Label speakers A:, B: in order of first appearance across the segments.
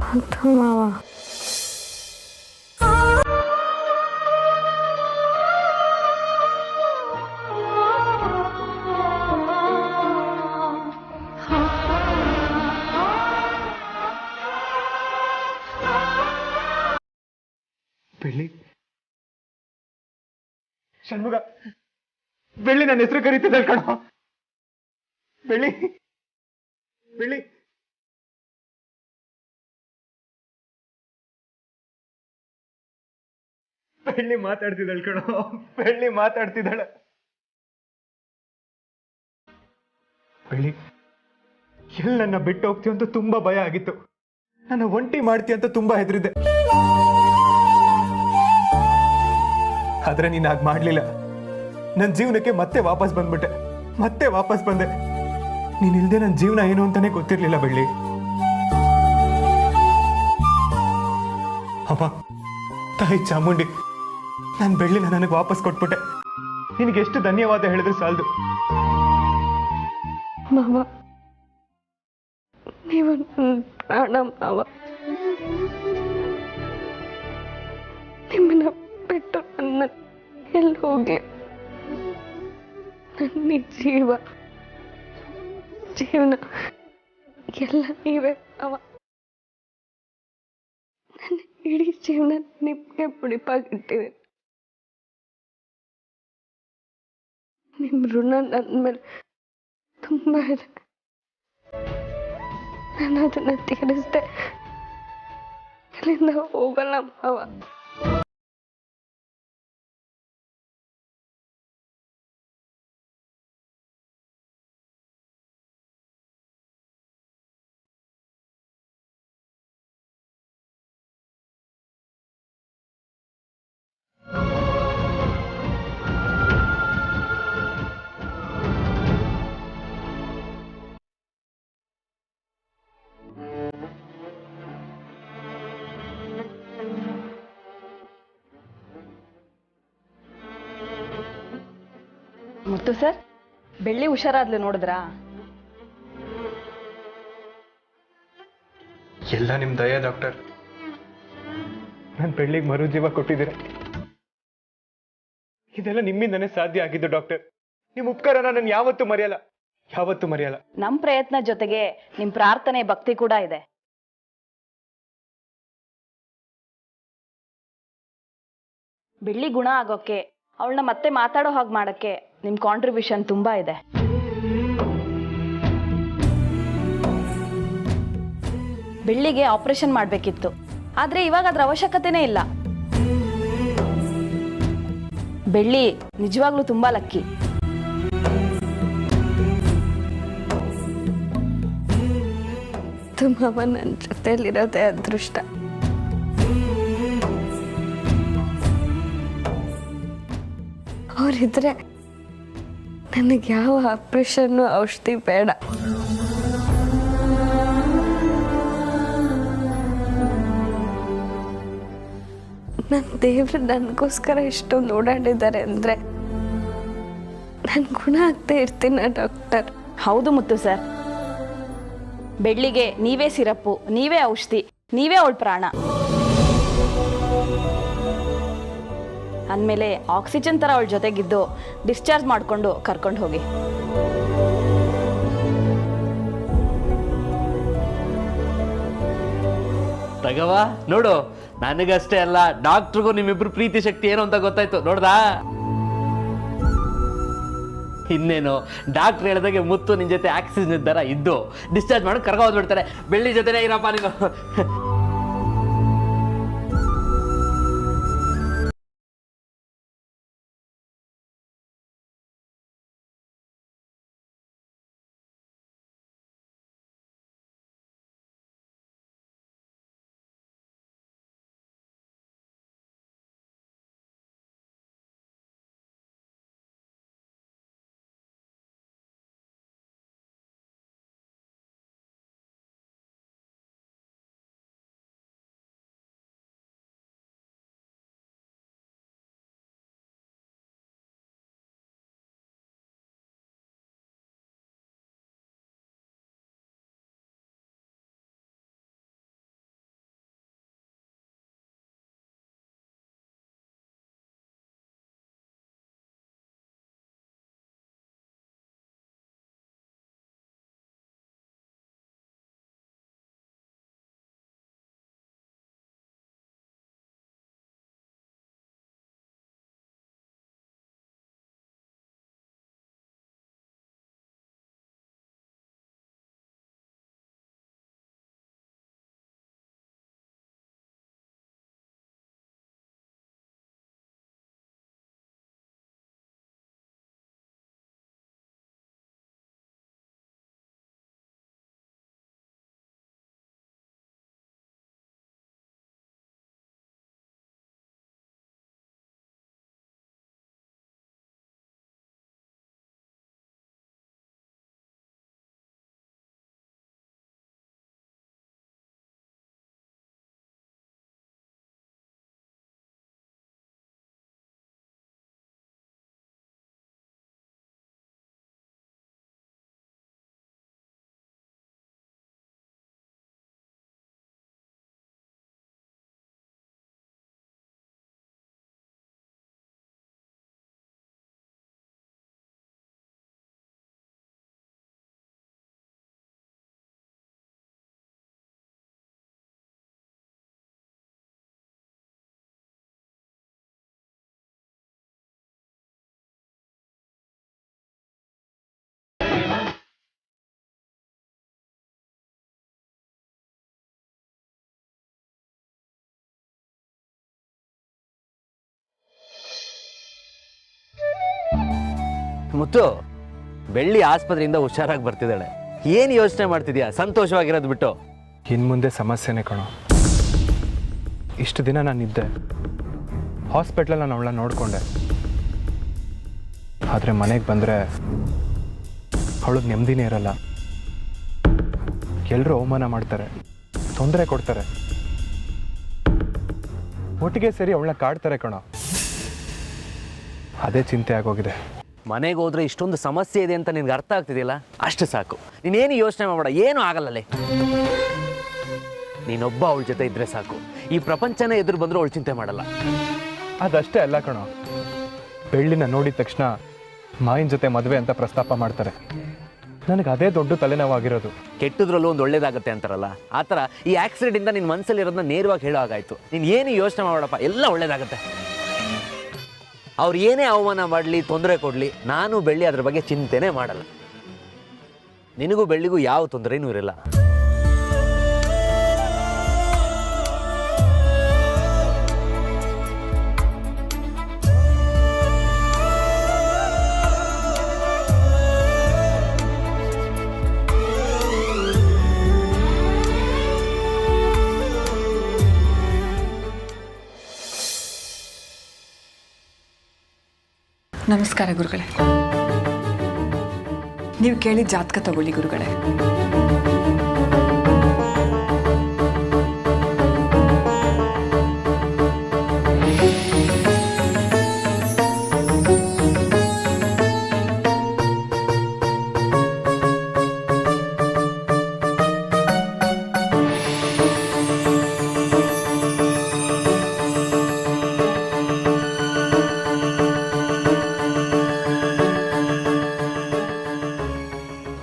A: ಹೌದು ಮಾವ.
B: ಬೆಳ್ಳಿ, ಷಣ್ಮುಗ, ಬೆಳ್ಳಿ ನನ್ನ ಹೆಸರು ಕರೀತಿದ್ದ ಕಣೋ. ಬೆಳ್ಳಿ, ಬೆಳ್ಳಿ, ಬೆಳ್ಳಿ ಮಾತಾಡ್ತಿದ್ದಾಳೆ ಕಣೋ. ಬೆಳ್ಳಿ ಮಾತಾಡ್ತಿದ್ದಾಳೆ. ಬೆಳ್ಳಿ, ಎಲ್ಲಿ ನನ್ನ ಬಿಟ್ಟು ಹೋಗ್ತೀವಿ ಅಂತ ತುಂಬಾ ಭಯ ಆಗಿತ್ತು. ನನ್ನ ಒಂಟಿ ಮಾಡ್ತೀಯ ಅಂತ ತುಂಬಾ ಹೆದರಿದ್ದೆ. ಆದ್ರೆ ನೀನ್ ಹಾಗೆ ಮಾಡ್ಲಿಲ್ಲ. ನನ್ನ ಜೀವನಕ್ಕೆ ಮತ್ತೆ ವಾಪಸ್ ಬಂದ್ಬಿಟ್ಟೆ. ಮತ್ತೆ ವಾಪಸ್ ಬಂದೆ. ನೀನ್ ಇಲ್ದೆ ನನ್ನ ಜೀವನ ಏನು ಅಂತಾನೆ ಗೊತ್ತಿರ್ಲಿಲ್ಲ ಬೆಳ್ಳಿ. ಅಮ್ಮ, ತಾಯಿ ಚಾಮುಂಡಿ, ನನ್ನ ಬೆಳ್ಳಿನ ನನಗೆ ವಾಪಸ್ ಕೊಟ್ಬಿಟ್ಟೆ. ನಿನಗೆ ಎಷ್ಟು ಧನ್ಯವಾದ ಹೇಳಿದ್ರು ಸಾಲದು.
A: ಮಾವ, ನೀವು ನನ್ನ ಪ್ರಾಣ ಮಾವ. ನಿಮ್ಮನ್ನ ಬಿಟ್ಟು ನನ್ನ ಎಲ್ಲಿ ಹೋಗ್ಲಿ. ನನ್ನ ಜೀವನ ಎಲ್ಲ ನೀವೇ ಮಾವ. ನನ್ನ ಇಡೀ ಜೀವನ ನಿಮ್ಗೆ ಮುಡಿಪಾಗಿಟ್ಟಿದೆ. ನಿಮ್ಮ ಋಣ ನನ್ನ ಮೇಲೆ ತುಂಬಾ ಇದೆ. ನಾನು ಅದನ್ನ ತೀರಿಸ್ದೆ ಇಲ್ಲಿಂದ ಹೋಗಲ್ಲ ಮಾವ.
C: ಮುತ್ತು ಸರ್, ಬೆಳ್ಳಿ ಹುಷಾರಾದ್ಲು ನೋಡಿದ್ರಾ?
B: ಎಲ್ಲ ನಿಮ್ ದಯ ಡಾಕ್ಟರ್. ನನ್ನ ಬೆಳ್ಳಿಗೆ ಮರುಜೀವ ಕೊಟ್ಟಿದ್ದೀರ. ಇದೆಲ್ಲ ನಿಮ್ಮಿಂದನೇ ಸಾಧ್ಯ ಆಗಿದ್ದು ಡಾಕ್ಟರ್. ನಿಮ್ ಉಪಕಾರನ ನಾನು ಯಾವತ್ತೂ ಮರೆಯಲ್ಲ, ಯಾವತ್ತೂ ಮರೆಯಲ್ಲ.
C: ನಮ್ ಪ್ರಯತ್ನ ಜೊತೆಗೆ ನಿಮ್ ಪ್ರಾರ್ಥನೆ ಭಕ್ತಿ ಕೂಡ ಇದೆ. ಬೆಳ್ಳಿ ಗುಣ ಆಗೋಕೆ, ಅವಳನ್ನ ಮತ್ತೆ ಮಾತಾಡೋ ಹಾಗೆ ಮಾಡಕ್ಕೆ ನಿಮ್ ಕಾಂಟ್ರಿಬ್ಯೂಷನ್ ತುಂಬಾ ಇದೆ. ಬೆಳ್ಳಿಗೆ ಆಪರೇಷನ್ ಮಾಡ್ಬೇಕಿತ್ತು, ಆದ್ರೆ ಇವಾಗ ಅದ್ರ ಅವಶ್ಯಕತೆನೇ ಇಲ್ಲ. ಬೆಳ್ಳಿ ನಿಜವಾಗ್ಲೂ ತುಂಬಾ ಲಕ್ಕಿ.
A: ಮಾವ, ನನ್ನ ಜೊತೆಯಲ್ಲಿರೋದೇ ಅದೃಷ್ಟ. ಅವರಿದ್ರೆ ನನಗೆ ಯಾವ ಆಪರೇಷನ್ನು ಔಷಧಿ ಬೇಡ. ನನ್ನ ದೇವ್ರು ನನಗೋಸ್ಕರ ಇಷ್ಟೊಂದು ಓಡಾಡಿದ್ದಾರೆ ಅಂದರೆ ನಾನು ಗುಣ ಆಗ್ತಾ ಇರ್ತೀನ ಡಾಕ್ಟರ್.
C: ಹೌದು ಮುತ್ತು ಸರ್, ಬೆಳ್ಳಿಗೆ ನೀವೇ ಸಿರಪ್ಪು, ನೀವೇ ಔಷಧಿ, ನೀವೇ ಅವಳ ಪ್ರಾಣ. ಅಂದಮೇಲೆ ಆಕ್ಸಿಜನ್ ಥರ ಅವಳ ಜೊತೆಗಿದ್ದು ಡಿಸ್ಚಾರ್ಜ್ ಮಾಡಿಕೊಂಡು ಕರ್ಕೊಂಡು ಹೋಗಿ.
D: ತಗವಾ ನೋಡು, ನನಗಷ್ಟೇ ಅಲ್ಲ ಡಾಕ್ಟ್ರಿಗೂ ನಿಮ್ಮಿಬ್ರು ಪ್ರೀತಿ ಶಕ್ತಿ ಏನು ಅಂತ ಗೊತ್ತಾಯ್ತು. ನೋಡ್ದಾ? ಇನ್ನೇನು, ಡಾಕ್ಟ್ರ್ ಹೇಳಿದಾಗೆ ಮುತ್ತು ನಿನ್ ಜೊತೆ ಆಕ್ಸಿಜನ್ ಇದ್ದಾರ ಇದ್ದು ಡಿಸ್ಚಾರ್ಜ್ ಮಾಡಿ ಕರ್ಕೊ ಹೋಗ್ಬಿಡ್ತಾರೆ. ಬೆಳ್ಳಿ ಜೊತೆನೇ ಇರಪ್ಪ ನೀನು. ಮುತ್ತು, ಬೆಳ್ಳಿ ಆಸ್ಪತ್ರೆಯಿಂದ ಹುಷಾರಾಗಿ ಬರ್ತಿದ್ದಾಳೆ. ಏನು ಯೋಚನೆ ಮಾಡ್ತಿದ್ಯಾ? ಸಂತೋಷವಾಗಿರೋದು ಬಿಟ್ಟು.
B: ಇನ್ನು ಮುಂದೆ ಸಮಸ್ಯೆನೇ ಕಣೋ. ಇಷ್ಟು ದಿನ ನಾನಿದ್ದೆ, ಹಾಸ್ಪಿಟ್ಲಲ್ಲಿ ನಾನು ಅವಳನ್ನ ನೋಡಿಕೊಂಡೆ. ಆದರೆ ಮನೆಗೆ ಬಂದರೆ ಅವಳಿಗೆ ನೆಮ್ಮದಿನೇ ಇರಲ್ಲ. ಎಲ್ಲರೂ ಅವಮಾನ ಮಾಡ್ತಾರೆ, ತೊಂದರೆ ಕೊಡ್ತಾರೆ, ಒಟ್ಟಿಗೆ ಸೇರಿ ಅವಳನ್ನ ಕಾಡ್ತಾರೆ ಕಣೋ. ಅದೇ ಚಿಂತೆ ಆಗೋಗಿದೆ.
D: ಮನೆಗೆ ಹೋದ್ರೆ ಇಷ್ಟೊಂದು ಸಮಸ್ಯೆ ಇದೆ ಅಂತ ನಿನ್ಗೆ ಅರ್ಥ ಆಗ್ತಿದೆಯಲ್ಲ, ಅಷ್ಟು ಸಾಕು. ನೀನೇನು ಯೋಚನೆ ಮಾಡಬೇಡ, ಏನೂ ಆಗಲ್ಲಲ್ಲೇ. ನೀನೊಬ್ಬ ಅವಳ ಜೊತೆ ಇದ್ರೆ ಸಾಕು. ಈ ಪ್ರಪಂಚನೇ ಎದುರು ಬಂದರೂ ಅವಳು ಚಿಂತೆ ಮಾಡಲ್ಲ.
B: ಅದಷ್ಟೇ ಅಲ್ಲ ಕಣೋ, ಬೆಳ್ಳಿನ ನೋಡಿದ ತಕ್ಷಣ ಮಾಯಿನ ಜೊತೆ ಮದುವೆ ಅಂತ ಪ್ರಸ್ತಾಪ ಮಾಡ್ತಾರೆ. ನನಗೆ ಅದೇ ದೊಡ್ಡ ತಲೆನೋವಾಗಿರೋದು.
D: ಕೆಟ್ಟದ್ರಲ್ಲೂ ಒಂದು ಒಳ್ಳೇದಾಗುತ್ತೆ ಅಂತಾರಲ್ಲ, ಆ ಥರ ಈ ಆಕ್ಸಿಡೆಂಟಿಂದ ನಿನ್ನ ಮನಸ್ಸಲ್ಲಿರೋದನ್ನ ನೇರವಾಗಿ ಹೇಳೋ ಹಾಗಾಯ್ತು. ನೀನು ಏನು ಯೋಚನೆ ಮಾಡಬೇಡಪ್ಪ, ಎಲ್ಲ ಒಳ್ಳೇದಾಗುತ್ತೆ. ಅವ್ರು ಏನೇ ಅವಮಾನ ಮಾಡಲಿ, ತೊಂದರೆ ಕೊಡಲಿ, ನಾನು ಬೆಳ್ಳಿ ಅದ್ರ ಬಗ್ಗೆ ಚಿಂತೆನೇ ಮಾಡಲ್ಲ. ನಿನಗೂ ಬೆಳ್ಳಿಗೂ ಯಾವ ತೊಂದರೆನೂ ಇರಲ್ಲ.
E: ನಮಸ್ಕಾರ ಗುರುಗಳೇ. ನೀವು ಕೇಳಿದ ಜಾತಕ ತಗೊಳ್ಳಿ ಗುರುಗಳೇ.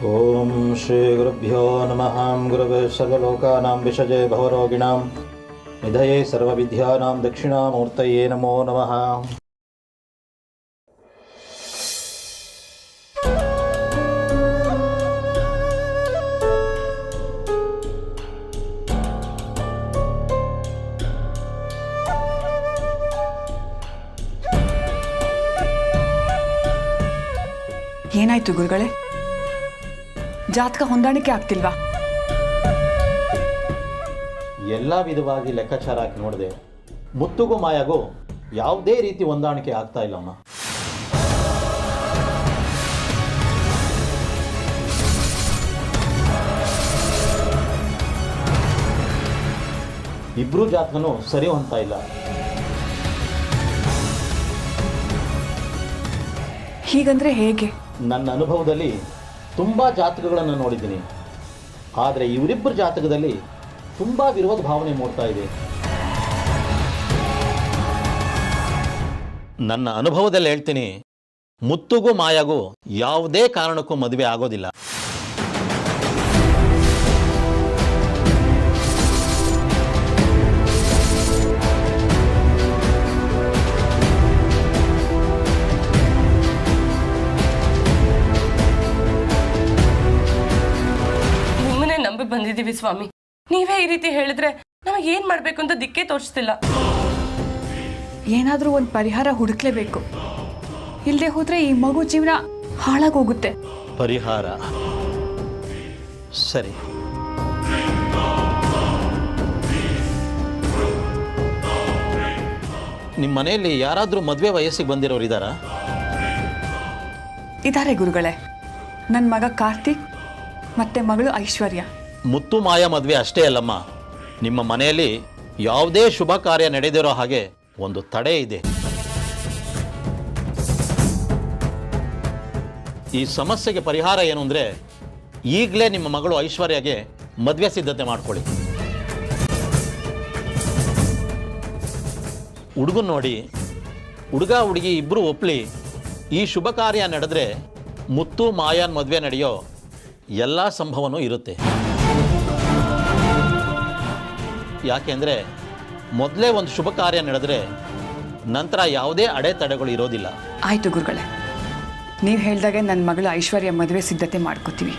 F: ಓಂ ಶ್ರೀ ಗುರುಭ್ಯೋ ನಮಃ. ಗುರವೇ ಸರ್ವಲೋಕಾನಾಂ ವಿಷಜೇ ಭವರೋಗಿಣಾಂ ನಿಧಯೇ ಸರ್ವವಿದ್ಯಾನಾಂ ದಕ್ಷಿಣಾಮೂರ್ತಯೇ ನಮೋ ನಮಃ.
E: ಏನಾಯ್ತು ಗುರುಗಳೇ? ಜಾತಕ ಹೊಂದಾಣಿಕೆ ಆಗ್ತಿಲ್ವಾ?
F: ಎಲ್ಲ ವಿಧವಾಗಿ ಲೆಕ್ಕಾಚಾರ ಹಾಕಿ ನೋಡಿದೆ, ಮುತ್ತುಗೂ ಮಾಯಾಗೂ ಯಾವುದೇ ರೀತಿ ಹೊಂದಾಣಿಕೆ ಆಗ್ತಾ ಇಲ್ಲಮ್ಮ. ಇಬ್ರು ಜಾತಕನೂ ಸರಿ ಹೊಂದ್ತಾ ಇಲ್ಲ.
E: ಹೀಗಂದ್ರೆ ಹೇಗೆ?
F: ನನ್ನ ಅನುಭವದಲ್ಲಿ ತುಂಬ ಜಾತಕಗಳನ್ನು ನೋಡಿದ್ದೀನಿ, ಆದರೆ ಇವರಿಬ್ಬರ ಜಾತಕದಲ್ಲಿ ತುಂಬ ವಿರೋಧ ಭಾವನೆ ಮೂಡ್ತಾ ಇದೆ. ನನ್ನ ಅನುಭವದಲ್ಲಿ ಹೇಳ್ತೀನಿ, ಮುತ್ತುಗೂ ಮಾಯಾಗೂ ಯಾವುದೇ ಕಾರಣಕ್ಕೂ ಮದುವೆ ಆಗೋದಿಲ್ಲ.
G: ನಂಬಿ ಬಂದಿದ್ದೀವಿ ಸ್ವಾಮಿ. ನೀವೇ ಈ ರೀತಿ ಹೇಳಿದ್ರೆ ನಮಗೆ ಏನ್ ಮಾಡ್ಬೇಕು ಅಂತ ದಿಕ್ಕೇ ತೋರಿಸ್ತಿಲ್ಲ.
E: ಏನಾದ್ರೂ ಒಂದು ಪರಿಹಾರ ಹುಡುಕ್ಲೇಬೇಕು. ಇಲ್ಲದೆ ಹೋದ್ರೆ ಈ ಮಗು ಜೀವನ ಹಾಳಾಗೋಗುತ್ತೆ.
F: ಪರಿಹಾರ ಸರಿ. ನಿಮ್ಮ ಮನೆಯಲ್ಲಿ ಯಾರಾದರೂ ಮದುವೆ ವಯಸ್ಸಿಗೆ ಬಂದಿರೋರು ಇದ್ದಾರಾ?
E: ಇದಾರೆ ಗುರುಗಳೇ. ನನ್ನ ಮಗ ಕಾರ್ತಿಕ್ ಮತ್ತೆ ಮಗಳು ಐಶ್ವರ್ಯ.
F: ಮುತ್ತು ಮಾಯಾ ಮದುವೆ ಅಷ್ಟೇ ಅಲ್ಲಮ್ಮ, ನಿಮ್ಮ ಮನೆಯಲ್ಲಿ ಯಾವುದೇ ಶುಭ ಕಾರ್ಯ ನಡೆದಿರೋ ಹಾಗೆ ಒಂದು ತಡೆ ಇದೆ. ಈ ಸಮಸ್ಯೆಗೆ ಪರಿಹಾರ ಏನು ಅಂದರೆ, ಈಗಲೇ ನಿಮ್ಮ ಮಗಳು ಐಶ್ವರ್ಯಗೆ ಮದುವೆ ಸಿದ್ಧತೆ ಮಾಡ್ಕೊಳ್ಳಿ. ಹುಡುಗನ್ ನೋಡಿ, ಹುಡುಗ ಹುಡುಗಿ ಇಬ್ಬರು ಒಪ್ಪಲಿ, ಈ ಶುಭ ಕಾರ್ಯ ನಡೆದ್ರೆ ಮುತ್ತು ಮಾಯಾನ್ ಮದುವೆ ನಡೆಯೋ ಎಲ್ಲ ಸಂಭವನೂ ಇರುತ್ತೆ. ಯಾಕೆಂದರೆ ಮೊದಲೇ ಒಂದು ಶುಭ ಕಾರ್ಯ ನಡೆದ್ರೆ ನಂತರ ಯಾವುದೇ ಅಡೆತಡೆಗಳು ಇರೋದಿಲ್ಲ.
E: ಆಯಿತು ಗುರುಗಳೇ, ನೀವು ಹೇಳ್ದಾಗೆ ನನ್ನ ಮಗಳು ಐಶ್ವರ್ಯ ಮದುವೆ ಸಿದ್ಧತೆ ಮಾಡ್ಕೋತೀವಿ.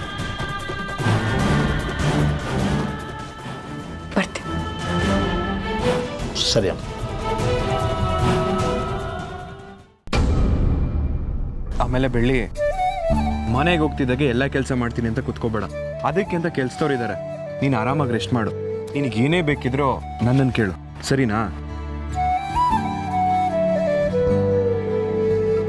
E: ಬರ್ತೀನಿ.
F: ಸರಿ ಅಮ್ಮ.
B: ಆಮೇಲೆ ಬೆಳ್ಳಿ, ಮನೆಗೆ ಹೋಗ್ತಿದ್ದಾಗೆ ಎಲ್ಲ ಕೆಲಸ ಮಾಡ್ತೀನಿ ಅಂತ ಕುತ್ಕೋಬೇಡ. ಅದಕ್ಕೆ ಅಂತ ಕೆಲ್ಸದವ್ರು ಇದ್ದಾರೆ. ನೀನು ಆರಾಮಾಗಿ ರೆಸ್ಟ್ ಮಾಡು. ನಿನಗೆ ಏನೇ ಬೇಕಿದ್ರೋ ನನ್ನನ್ನು ಕೇಳು, ಸರಿನಾ?